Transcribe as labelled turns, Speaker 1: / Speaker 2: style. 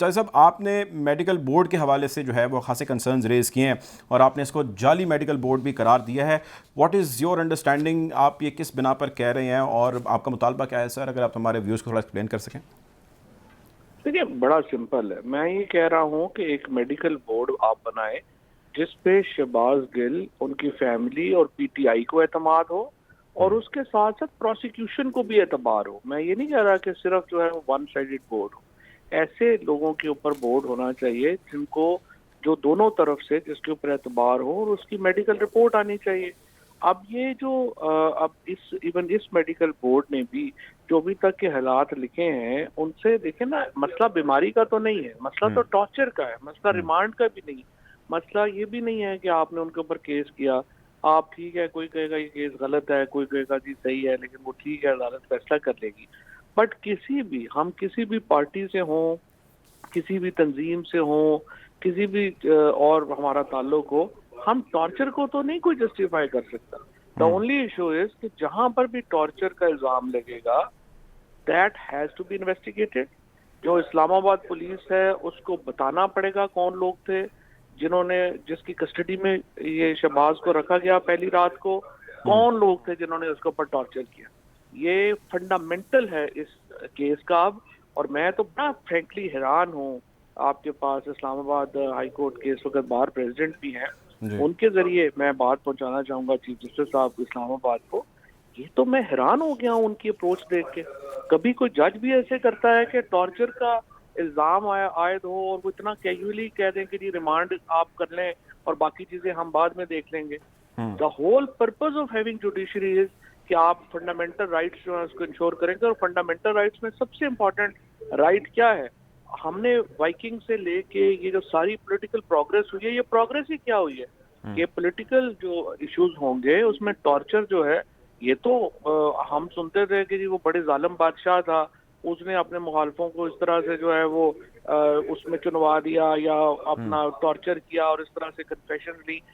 Speaker 1: جج صاحب، آپ نے میڈیکل بورڈ کے حوالے سے جو ہے وہ خاصے کنسرنز ریز کیے ہیں اور آپ نے اس کو جعلی میڈیکل بورڈ بھی قرار دیا ہے. What is your understanding? آپ یہ کس بنا پر کہہ رہے ہیں اور آپ کا مطالبہ کیا ہے سر؟ اگر آپ ہمارے ویوز کو تھوڑا ایکسپلین کر سکیں.
Speaker 2: دیکھیے بڑا سمپل ہے. میں یہ کہہ رہا ہوں کہ ایک میڈیکل بورڈ آپ بنائیں جس پہ شہباز گل، ان کی فیملی اور پی ٹی آئی کو اعتماد ہو، اور اس کے ساتھ ساتھ پروسیکیوشن کو بھی اعتبار ہو. میں یہ نہیں کہہ رہا کہ صرف جو ہے وہ ون سائیڈڈ بورڈ ہو. ایسے لوگوں کے اوپر بورڈ ہونا چاہیے جن کو، جو دونوں طرف سے جس کے اوپر اعتبار ہو، اور اس کی میڈیکل رپورٹ آنی چاہیے. اب یہ جو اب ایون اس میڈیکل بورڈ نے بھی جو ابھی تک کے حالات لکھے ہیں، ان سے دیکھیں نا، مسئلہ بیماری کا تو نہیں ہے، مسئلہ تو ٹارچر کا ہے، مسئلہ ریمانڈ کا بھی نہیں. مسئلہ یہ بھی نہیں ہے کہ آپ نے ان کے اوپر کیس کیا. آپ ٹھیک ہے، کوئی کہے گا یہ کیس غلط ہے، کوئی کہے گا جی صحیح ہے، لیکن وہ ٹھیک ہے، عدالت فیصلہ کر لے گی. بٹ ہم کسی بھی پارٹی سے ہوں، کسی بھی تنظیم سے ہوں، کسی بھی اور ہمارا تعلق ہو، ہم ٹارچر کو تو نہیں کوئی جسٹیفائی کر سکتا. دا اونلی ایشو از کہ جہاں پر بھی ٹارچر کا الزام لگے گا، that has to be investigated. جو اسلام آباد پولیس ہے اس کو بتانا پڑے گا کون لوگ تھے جس کی کسٹڈی میں یہ شہباز کو رکھا گیا پہلی رات کو، کون لوگ تھے جنہوں نے اس کے اوپر ٹارچر کیا. یہ فنڈامنٹل ہے اس کیس کا. اب اور میں تو بڑا فرینکلی حیران ہوں، آپ کے پاس اسلام آباد ہائی کورٹ کے اس وقت باہر پریزیڈنٹ بھی ہیں،
Speaker 1: جی.
Speaker 2: ان کے ذریعے میں بات پہنچانا چاہوں گا چیف جسٹس صاحب اسلام آباد کو. یہ تو میں حیران ہو گیا ہوں ان کی اپروچ دیکھ کے. کبھی کوئی جج بھی ایسے کرتا ہے کہ ٹارچر کا الزام عائد ہو اور وہ اتنا کیجولی کہہ دیں کہ جی ریمانڈ آپ کر لیں اور باقی چیزیں ہم بعد میں دیکھ لیں گے. The whole purpose of having judiciary is کہ آپ فنڈامنٹل رائٹس جو ہے اس کو انشور کریں گے. اور فنڈامنٹل رائٹس میں سب سے امپورٹنٹ رائٹ کیا ہے؟ ہم نے وائکنگ سے لے کے یہ جو ساری پولیٹیکل پروگرس ہوئی ہے، یہ پروگرس ہی کیا ہوئی ہے کہ پولیٹیکل جو ایشوز ہوں گے اس میں ٹارچر جو ہے، یہ تو ہم سنتے تھے کہ جی وہ بڑے ظالم بادشاہ تھا، اس نے اپنے مخالفوں کو اس طرح سے جو ہے وہ اس میں چنوا دیا یا اپنا ٹارچر کیا اور اس طرح سے کنفیشن لی.